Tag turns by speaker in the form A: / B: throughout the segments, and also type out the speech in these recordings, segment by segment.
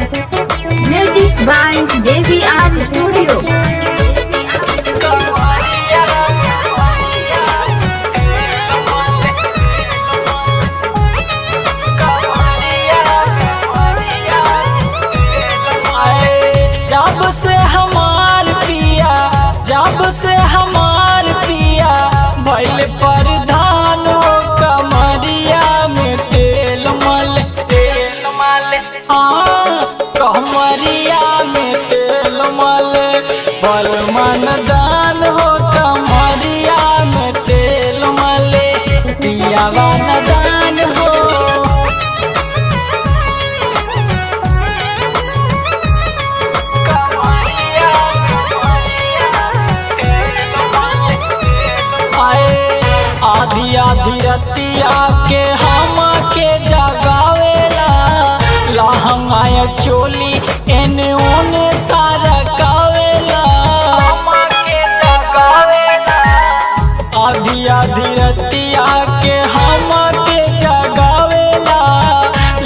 A: Music by JVR Studio.
B: जब से हमार पिया भइल प्रधान हो कमरिया में तेल मल हाँ कमरिया में तेल मल बल मन दान हो कमरिया में तेल मल पिया वन दान हो आधी आधी रतिया के हम के जगावेला लहंगाया चोली एने ओने सारा कावेला आधी आधी रतिया के हम के जगावेला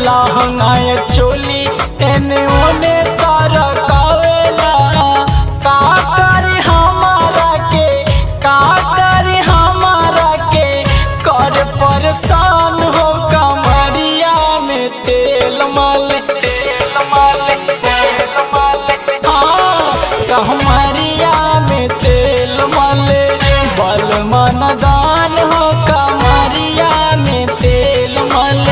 B: लहंगाया चोली एने ओने सारा कावेला का करे हमारा के का करे कर परेशान हो कमरिया में तेल मल हाँ कमरिया में तेल मल बल मन दान हो कमरिया में तेल मल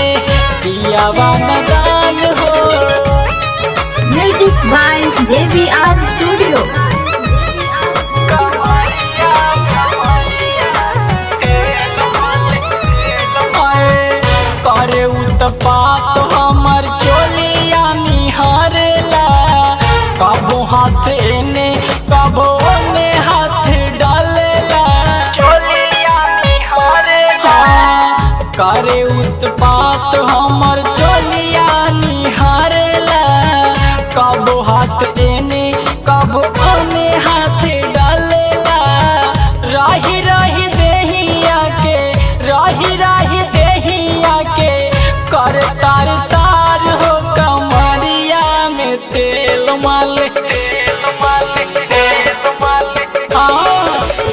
B: पिया वन दान हो
A: Music by JVR Studio.
B: करे उत्पात हमर चोलिया निहारेला कबो हाथ एने कबो ओने हाथ डालेला चोलिया निहारेला करे उत्पात हमर चोलिया निहारेला कबो हाथ एने कबो ओने हाथ डालेला राही राही देहिया के राही राही कर तार तार हो कमरिया में तेल मल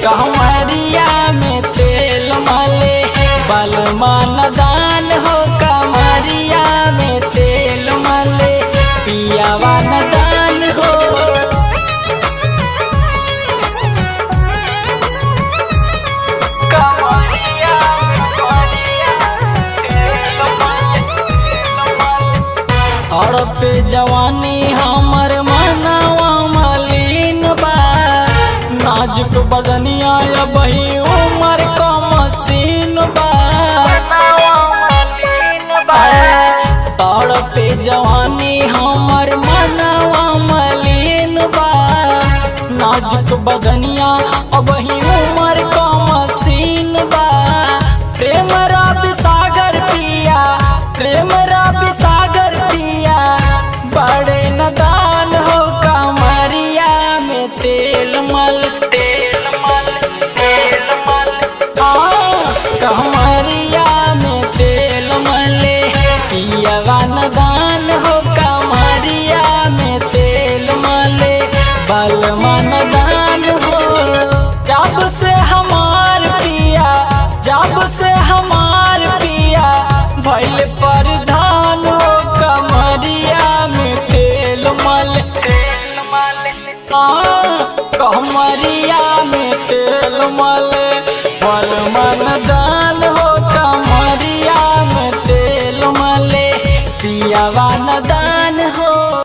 B: कमरिया में तेल मल बल मन दान हो कमरिया में तेल मल पिया वन दान हो पे जवानी हमर मनवा मलिन बा नाजुक बदनिया बही उमर का मसीन बा तड़ पे जवानी हमर मनवा मलिन बा नाजुक बदनिया बही उमर का मसीन बा प्रेम रवि सागर पिया प्रेम रवि सागर पिया बड़े नदान हो कमरिया में तेल मल कमरिया में तेल मल पिया वन दान हो कमरिया में तेल मल बल मन दान हो जब से हमार पिया जब से हमार पिया भइल प्रधान हो कमरिया में तेल मल कमरिया में तेल मल